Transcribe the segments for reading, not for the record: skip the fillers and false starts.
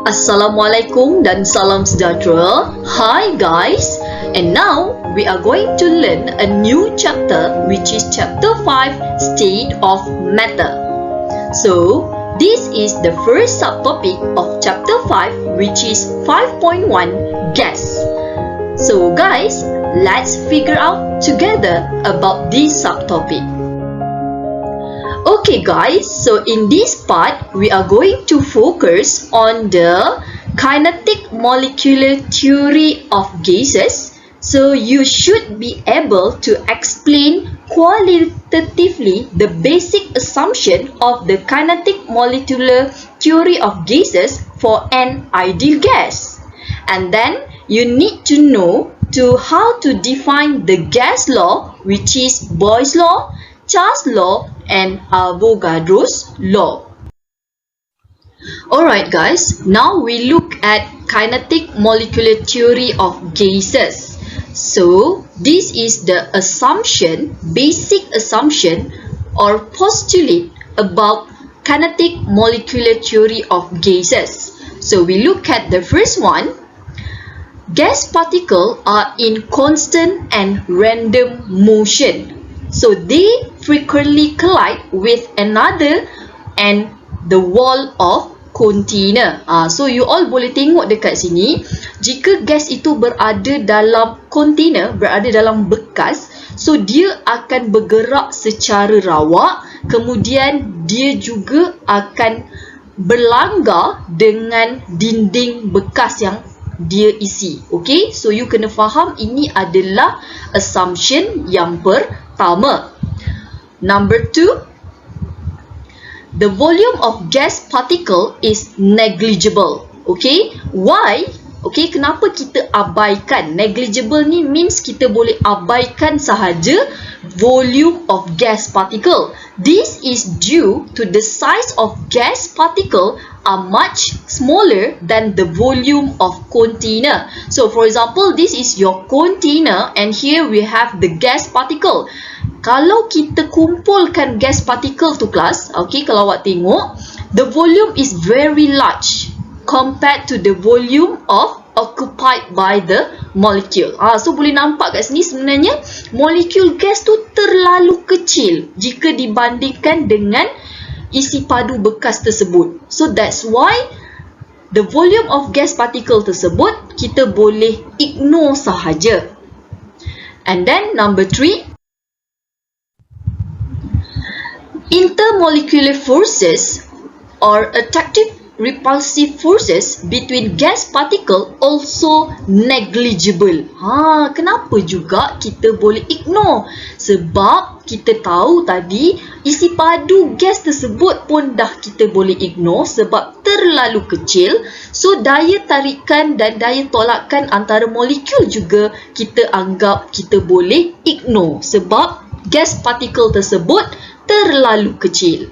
Assalamualaikum dan salam sejahtera. Hi guys, and now we are going to learn a new chapter, which is chapter 5, State of Matter. So this is the first subtopic of chapter 5, which is 5.1, Gas. So guys, let's figure out together about this subtopic. Okay guys, so in this part, we are going to focus on the kinetic molecular theory of gases. So you should be able to explain qualitatively the basic assumption of the kinetic molecular theory of gases for an ideal gas. And then you need to know how to define the gas law, which is Boyle's law, Charles' law, and Avogadro's law. Alright guys, now we look at kinetic molecular theory of gases. So this is the assumption, basic assumption or postulate about kinetic molecular theory of gases. So we look at the first one. Gas particles are in constant and random motion. So they frequently collide with another and the wall of container. So you all boleh tengok dekat sini, jika gas itu berada dalam container, berada dalam bekas, so dia akan bergerak secara rawak, kemudian dia juga akan berlanggar dengan dinding bekas yang dia isi. Okay, so you kena faham ini adalah assumption yang pertama. Number 2, the volume of gas particle is negligible. Okay, why? Okay, kenapa kita abaikan? Negligible ni means kita boleh abaikan sahaja volume of gas particle. This is due to the size of gas particle are much smaller than the volume of container. So for example, this is your container and here we have the gas particle. Kalau kita kumpulkan gas particle tu kelas, okay, kalau awak tengok, the volume is very large compared to the volume of occupied by the molecule. So boleh nampak kat sini sebenarnya molekul gas tu terlalu kecil jika dibandingkan dengan isi padu bekas tersebut. So that's why the volume of gas particle tersebut kita boleh ignore sahaja. And then number 3, intermolecular forces or attractive repulsive forces between gas particle also negligible. Kenapa juga kita boleh ignore? Sebab kita tahu tadi isi padu gas tersebut pun dah kita boleh ignore sebab terlalu kecil. So daya tarikan dan daya tolakan antara molekul juga kita anggap kita boleh ignore sebab gas particle tersebut terlalu kecil.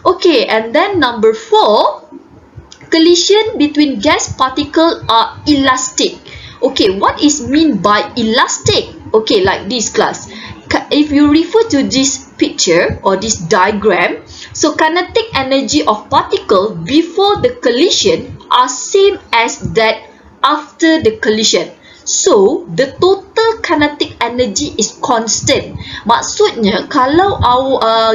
Okay, and then number 4, collision between gas particle are elastic. Okay, what is mean by elastic? Okay, like this class. If you refer to this picture or this diagram, so kinetic energy of particle before the collision are same as that after the collision. So, the total kinetic energy is constant. Maksudnya, kalau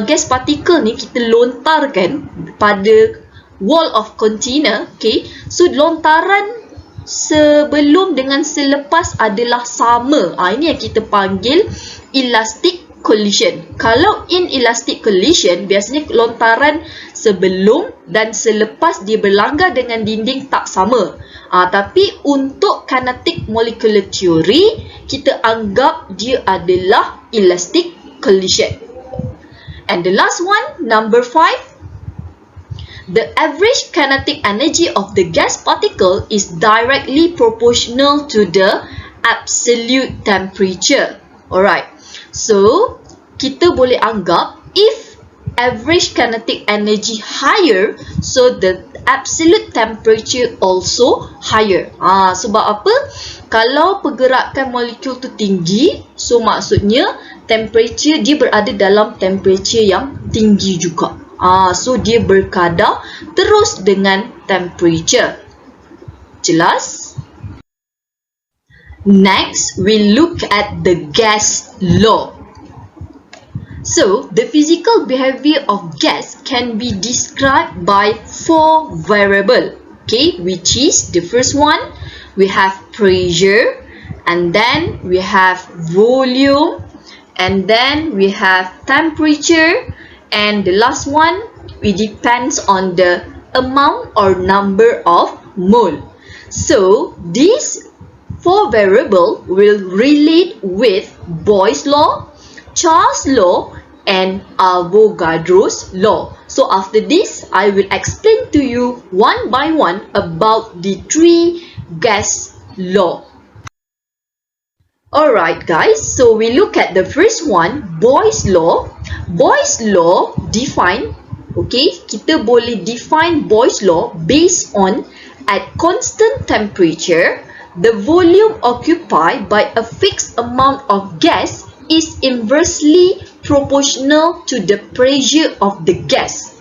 gas particle ni kita lontarkan pada wall of container, okay, so lontaran sebelum dengan selepas adalah sama. Ini yang kita panggil elastic collision. Kalau inelastic collision, biasanya lontaran sebelum dan selepas dia berlanggar dengan dinding tak sama. Tapi untuk kinetic molecular theory, kita anggap dia adalah elastic collision. And the last one, number 5, the average kinetic energy of the gas particle is directly proportional to the absolute temperature. Alright, so kita boleh anggap if average kinetic energy higher, so the absolute temperature also higher. Sebab apa? Kalau pergerakan molekul tu tinggi, so maksudnya temperature dia berada dalam temperature yang tinggi juga. So dia berkadar terus dengan temperature. Jelas? Next, we look at the gas law. So, the physical behavior of gas can be described by 4 variables, okay, which is the first one, we have pressure, and then we have volume, and then we have temperature, and the last one, it depends on the amount or number of mole. So, these 4 variables will relate with Boyle's law, Charles' law, and Avogadro's law. So after this, I will explain to you one by one about the 3 gas law. Alright guys, so we look at the first one, Boyle's law. Boyle's law define, okay, kita boleh define Boyle's law based on at constant temperature, the volume occupied by a fixed amount of gas is inversely proportional to the pressure of the gas.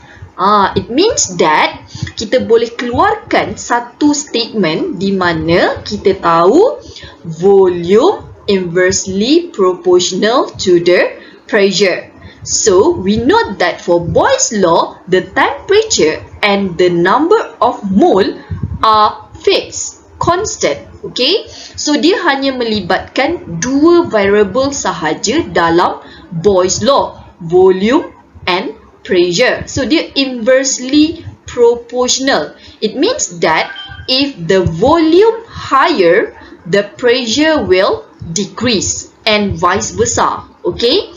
It means that kita boleh keluarkan satu statement di mana kita tahu volume inversely proportional to the pressure. So, we know that for Boyle's law, the temperature and the number of mole are fixed, constant. Okay, so dia hanya melibatkan 2 variable sahaja dalam Boyle's law, volume and pressure. So dia inversely proportional. It means that if the volume higher, the pressure will decrease and vice versa. Okay,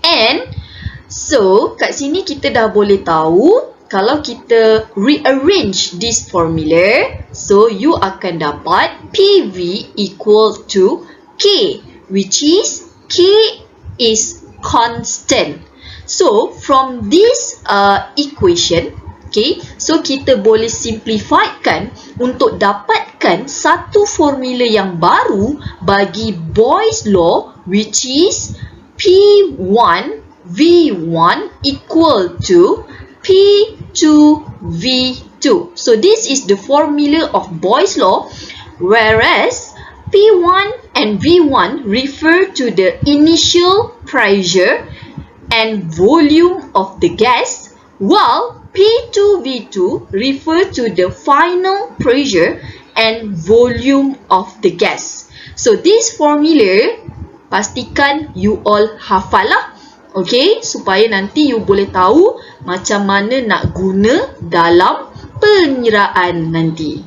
and so kat sini kita dah boleh tahu kalau kita rearrange this formula, so you akan dapat PV equal to K, which is K is constant. So, from this equation, okay, so kita boleh simplifikan untuk dapatkan satu formula yang baru bagi Boyle's law, which is P1 V1 equal to P2V2. So this is the formula of Boyle's law, whereas P1 and V1 refer to the initial pressure and volume of the gas, while P2V2 refer to the final pressure and volume of the gas. So this formula, pastikan you all hafal lah. Okay, supaya nanti you boleh tahu macam mana nak guna dalam penyeraan nanti.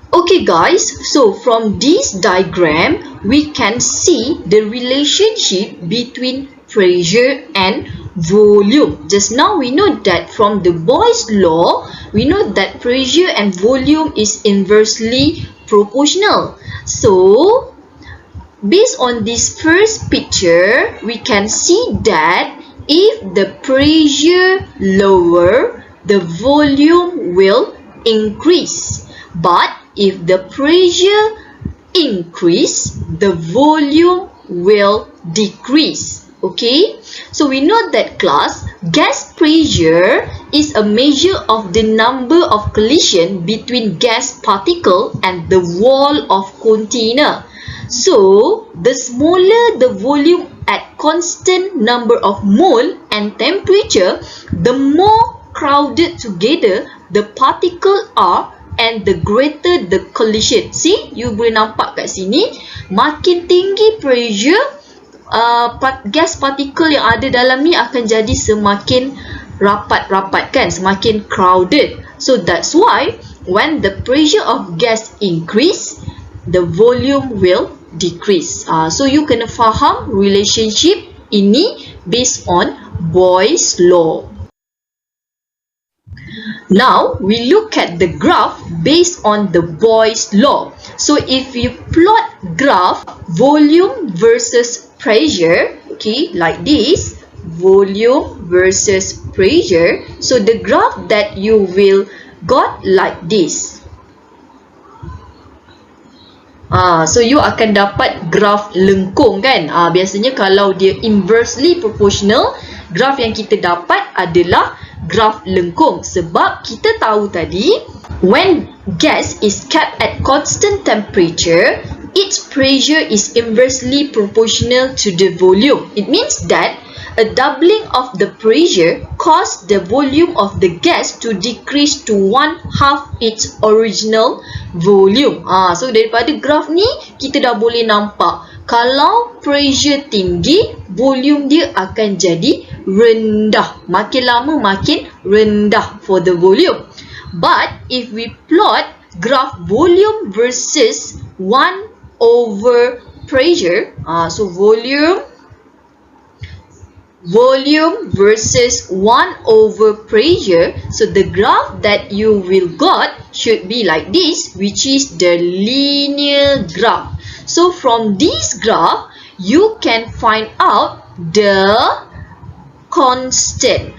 Okay guys, so from this diagram, we can see the relationship between pressure and volume. Just now we know that from the Boyle's law, we know that pressure and volume is inversely proportional. So, based on this first picture, we can see that if the pressure lower, the volume will increase. But if the pressure increase, the volume will decrease. Okay, so we know that class, gas pressure is a measure of the number of collision between gas particle and the wall of container. So, the smaller the volume at constant number of mole and temperature, the more crowded together the particle are and the greater the collision. See, you boleh nampak kat sini, makin tinggi pressure, gas particle yang ada dalam ni akan jadi semakin rapat-rapat kan, semakin crowded. So, that's why when the pressure of gas increase, the volume will decrease. So you kena faham relationship ini based on Boyle's law. Now we look at the graph based on the Boyle's law. So if you plot graph volume versus pressure, okay, like this, volume versus pressure, so the graph that you will got like this. So you akan dapat graf lengkung kan. Biasanya kalau dia inversely proportional, graf yang kita dapat adalah graf lengkung. Sebab kita tahu tadi, when gas is kept at constant temperature, its pressure is inversely proportional to the volume. It means that a doubling of the pressure caused the volume of the gas to decrease to 1/2 its original volume. So daripada graf ni kita dah boleh nampak kalau pressure tinggi, volume dia akan jadi rendah. Makin lama makin rendah for the volume. But if we plot graph volume versus 1 over pressure, so volume versus 1 over pressure, so the graph that you will got should be like this, which is the linear graph. So from this graph you can find out the constant,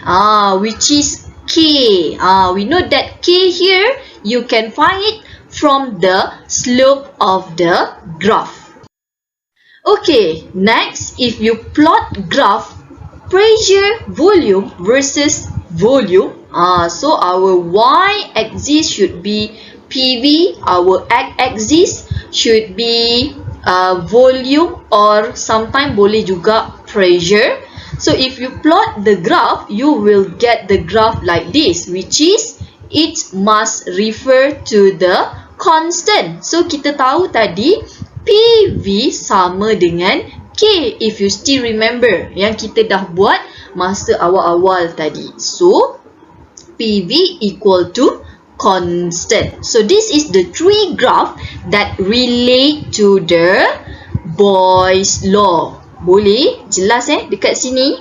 which is K. We know that K here, you can find it from the slope of the graph. Okay, next, if you plot graph pressure volume versus volume, so our y-axis should be PV, our x-axis should be volume, or sometimes boleh juga pressure. So if you plot the graph, you will get the graph like this, which is it must refer to the constant. So kita tahu tadi PV sama dengan K, if you still remember yang kita dah buat masa awal-awal tadi. So PV equal to constant. So this is the three graph that relate to the Boyle's law. Boleh? Jelas dekat sini?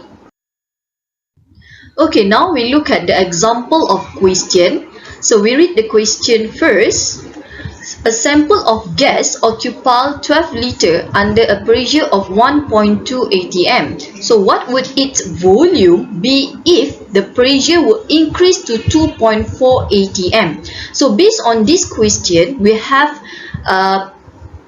Okay, now we look at the example of question. So we read the question first. A sample of gas occupied 12 liter under a pressure of 1.2 atm. So what would its volume be if the pressure would increase to 2.4 atm? So based on this question, we have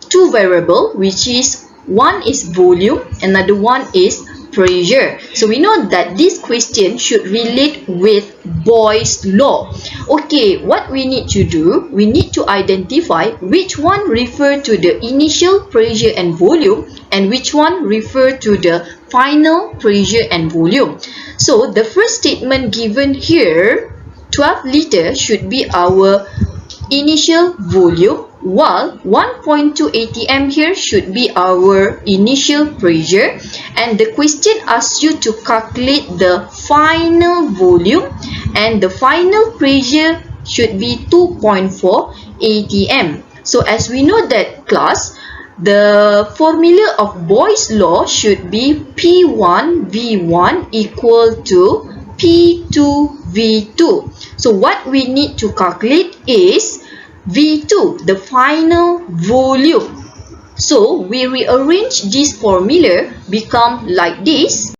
two variables, which is one is volume, another one is pressure. So we know that this question should relate with Boyle's law. Okay, what we need to do, we need to identify which one refer to the initial pressure and volume and which one refer to the final pressure and volume. So the first statement given here, 12 liter should be our initial volume, while 1.2 atm here should be our initial pressure, and the question asks you to calculate the final volume, and the final pressure should be 2.4 atm. So as we know that class, the formula of Boyle's law should be P1 V1 equal to P2 V2. So what we need to calculate is V2, the final volume. So we rearrange this formula become like this,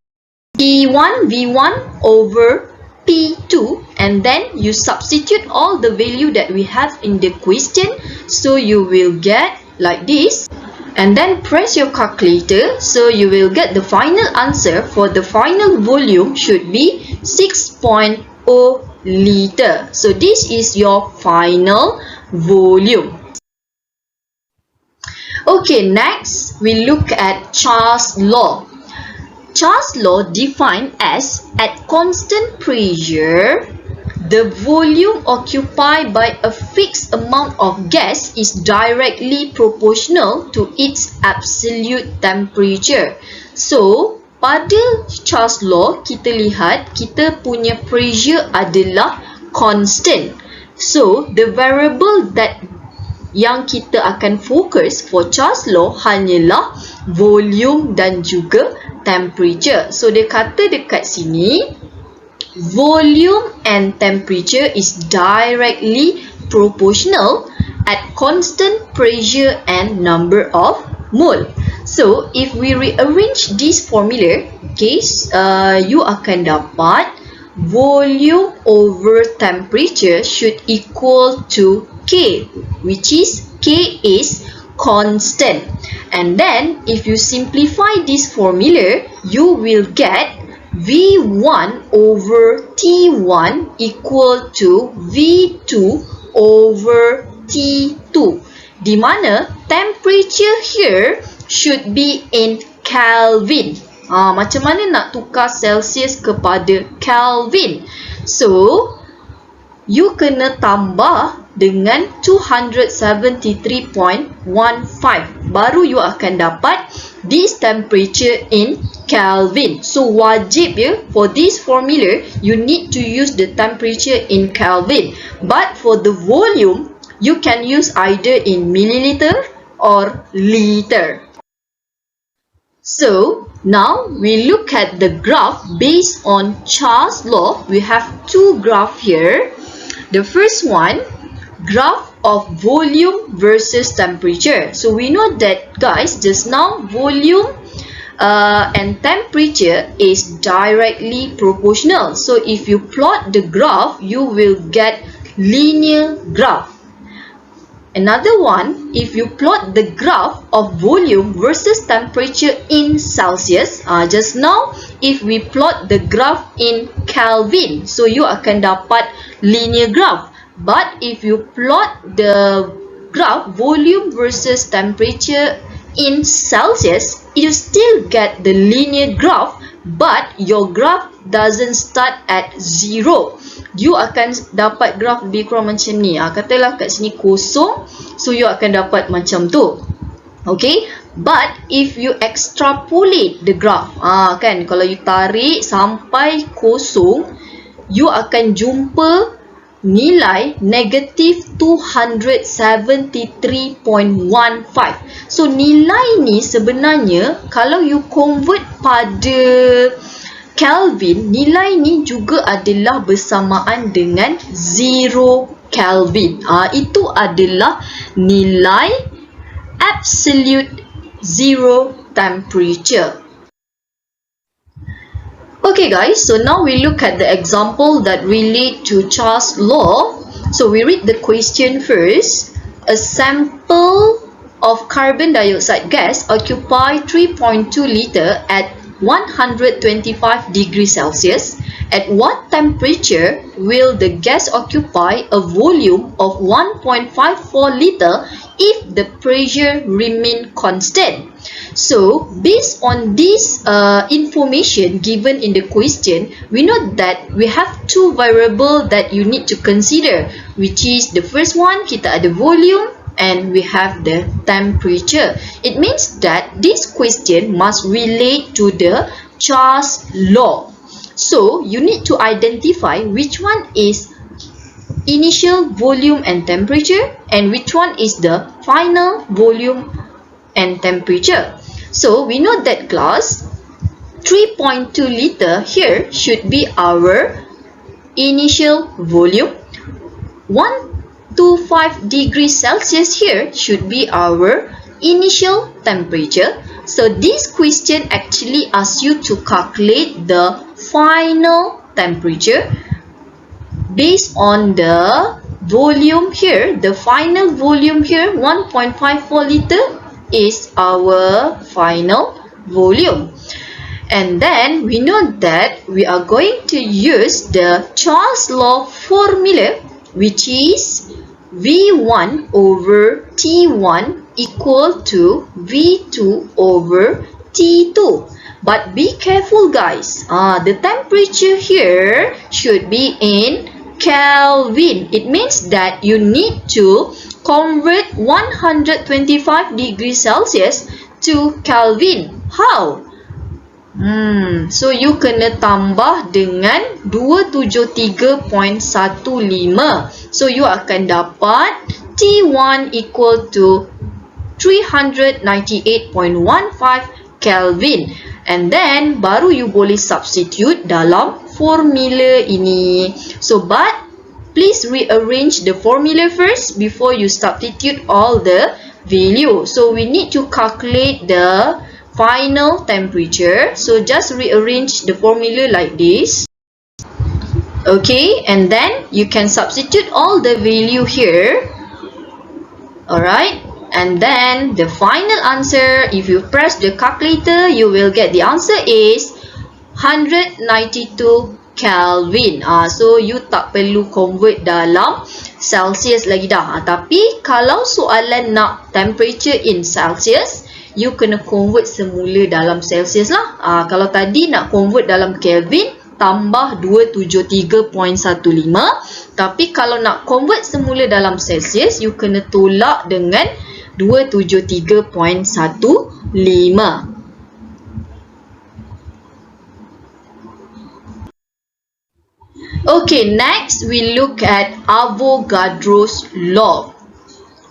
P1 V1 over P2, and then you substitute all the value that we have in the question, so you will get like this, and then press your calculator, so you will get the final answer for the final volume should be 6.0 liter. So this is your final volume. Okay, next we look at Charles' law. Charles' law defined as at constant pressure, the volume occupied by a fixed amount of gas is directly proportional to its absolute temperature. So pada Charles' law, kita lihat kita punya pressure adalah constant. So the variable that yang kita akan fokus for Charles' law hanyalah volume dan juga temperature. So dia kata dekat sini, volume and temperature is directly proportional at constant pressure and number of mole. So if we rearrange this formula, okay, you akan dapat volume over temperature should equal to K, which is K is constant. And then if you simplify this formula, you will get V1 over T1 equal to V2 over T2. Di mana temperature here should be in Kelvin. Macam mana nak tukar Celsius kepada Kelvin? So, you kena tambah dengan 273.15. Baru you akan dapat this temperature in Kelvin. So, wajib ya, for this formula, you need to use the temperature in Kelvin. But for the volume, you can use either in milliliter or liter. So, now we look at the graph based on Charles' law. We have two graphs here. The first one, graph of volume versus temperature. So, we know that guys, just now volume and temperature is directly proportional. So, if you plot the graph, you will get linear graph. Another one, if you plot the graph of volume versus temperature in Celsius, just now, if we plot the graph in Kelvin, so you akan dapat linear graph. But if you plot the graph volume versus temperature in Celsius, you still get the linear graph, but your graph doesn't start at 0. You akan dapat graf lebih kurang macam ni. Katalah kat sini kosong, so you akan dapat macam tu. Okay, but if you extrapolate the graph, kan, kalau you tarik sampai kosong, you akan jumpa nilai negative 273.15. So nilai ni sebenarnya kalau you convert pada Kelvin, nilai ni juga adalah bersamaan dengan 0 Kelvin. Itu adalah nilai absolute zero temperature. Okay guys, so now we look at the example that relate to Charles' law. So we read the question first. A sample of carbon dioxide gas occupy 3.2 liter at 125 degrees Celsius. At what temperature will the gas occupy a volume of 1.54 liter if the pressure remain constant? So, based on this information given in the question, we know that we have two variables that you need to consider, which is the first one, kita ada volume, and we have the temperature. It means that this question must relate to the Charles' law. So, you need to identify which one is initial volume and temperature and which one is the final volume and temperature. So, we know that class 3.2 liter here should be our initial volume. 125 degrees Celsius here should be our initial temperature. So this question actually asks you to calculate the final temperature based on the volume here. The final volume here, 1.54 liter, is our final volume. And then we know that we are going to use the Charles' law formula, which is V1 over T1 equal to V2 over T2. But be careful guys, the temperature here should be in Kelvin. It means that you need to convert 125 degrees Celsius to Kelvin. How? So you kena tambah dengan 273.15. So you akan dapat T1 equal to 398.15 Kelvin. And then baru you boleh substitute dalam formula ini. So but please rearrange the formula first before you substitute all the value. So we need to calculate the final temperature. So just rearrange the formula like this. Okay, and then you can substitute all the value here. Alright, and then the final answer, if you press the calculator, you will get the answer is 192 Kelvin. So you tak perlu convert dalam Celsius lagi dah. Tapi kalau soalan nak temperature in Celsius, you kena convert semula dalam Celsius lah. Kalau tadi nak convert dalam Kelvin, tambah 273.15. Tapi kalau nak convert semula dalam Celsius, you kena tolak dengan 273.15. Okay, next we look at Avogadro's law.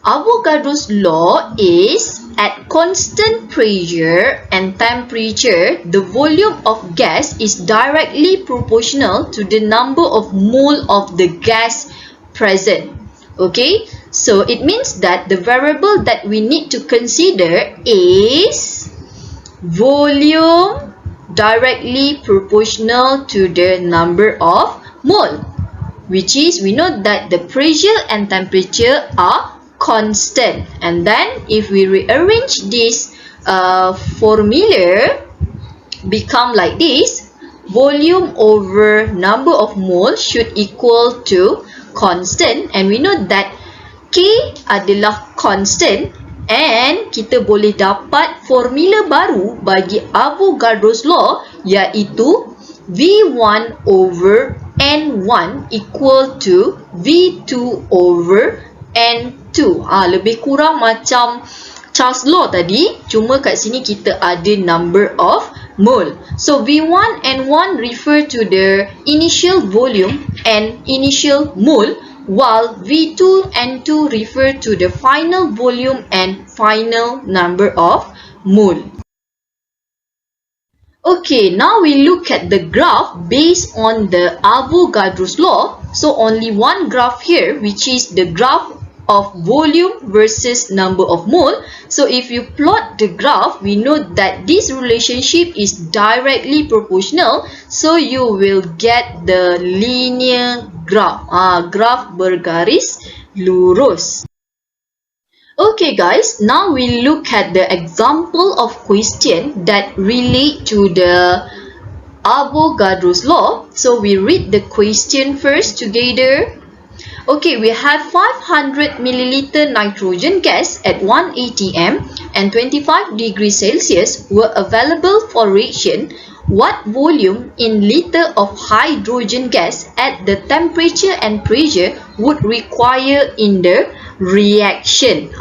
Avogadro's law is at constant pressure and temperature, the volume of gas is directly proportional to the number of mole of the gas present. Okay, so it means that the variable that we need to consider is volume directly proportional to the number of mole, which is we know that the pressure and temperature are constant. And then if we rearrange this formula, become like this: volume over number of mole should equal to constant, and we know that K adalah constant, and kita boleh dapat formula baru bagi Avogadro's law, iaitu V1 over N1 equal to V2 over N2. Lebih kurang macam Charles law tadi, cuma kat sini kita ada number of mole. So V1 N1 refer to the initial volume and initial mole, while V2 N2 refer to the final volume and final number of mole. Okay, now we look at the graph based on the Avogadro's law. So only one graph here, which is the graph of volume versus number of mole. So if you plot the graph, we know that this relationship is directly proportional. So you will get the linear graph. Graph bergaris lurus. Okay guys, now we look at the example of question that relate to the Avogadro's law. So we read the question first together. Okay, we have 500 milliliter nitrogen gas at 1 atm and 25 degrees Celsius were available for reaction. What volume in liter of hydrogen gas at the temperature and pressure would require in the reaction?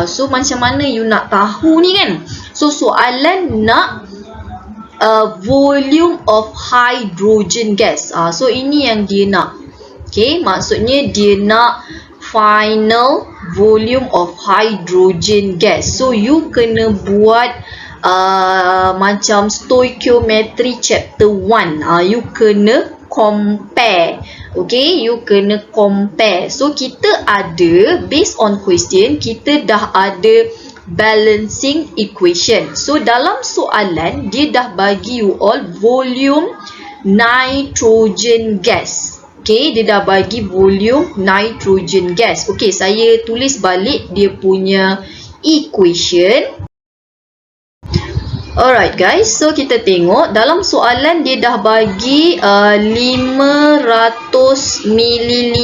So macam mana you nak tahu ni kan? So soalan nak volume of hydrogen gas. So ini yang dia nak. Okay, maksudnya dia nak final volume of hydrogen gas. So you kena buat macam stoichiometry chapter 1. You kena compare. Okay, you kena compare. So kita ada, based on question, kita dah ada balancing equation. So dalam soalan, dia dah bagi you all volume nitrogen gas. Okay, dia dah bagi volume nitrogen gas. Okay, saya tulis balik dia punya equation. Alright guys, so kita tengok dalam soalan dia dah bagi 500 ml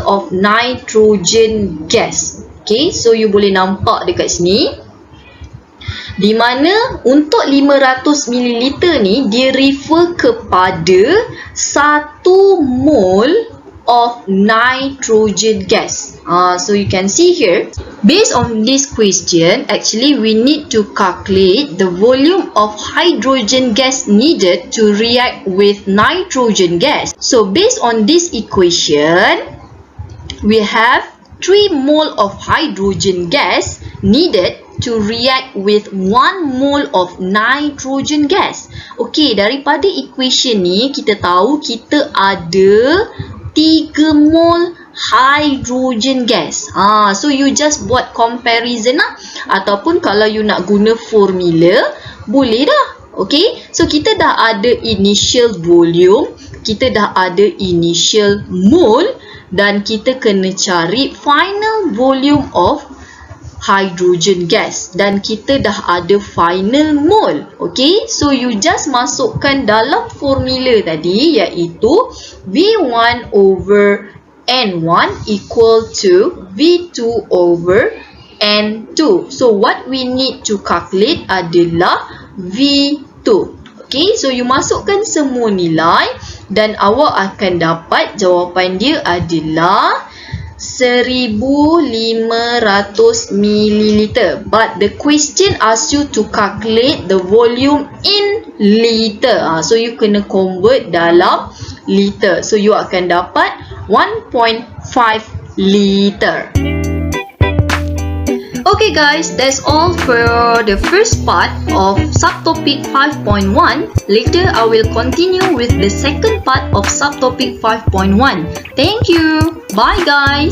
of nitrogen gas. Okay, so you boleh nampak dekat sini, di mana untuk 500 ml ni dia refer kepada 1 mole of nitrogen gas. So you can see here, based on this question, actually we need to calculate the volume of hydrogen gas needed to react with nitrogen gas. So based on this equation, we have 3 mole of hydrogen gas needed to react with 1 mole of nitrogen gas. Okay, daripada equation ni kita tahu kita ada 3 mole hydrogen gas. So you just buat comparison lah. Ataupun kalau you nak guna formula, boleh dah. Okay, so kita dah ada initial volume, kita dah ada initial mole, dan kita kena cari final volume of hydrogen gas dan kita dah ada final mole. Okay, so you just masukkan dalam formula tadi, iaitu V1 over N1 equal to V2 over N2. So what we need to calculate adalah V2. Okay, so you masukkan semua nilai dan awak akan dapat jawapan dia adalah 1500 ml. But the question asks you to calculate the volume in liter. So you kena convert dalam liter. So you akan dapat 1.5 liter. Okay guys, that's all for the first part of subtopic 5.1. Later I will continue with the second part of subtopic 5.1. Thank you. Bye guys.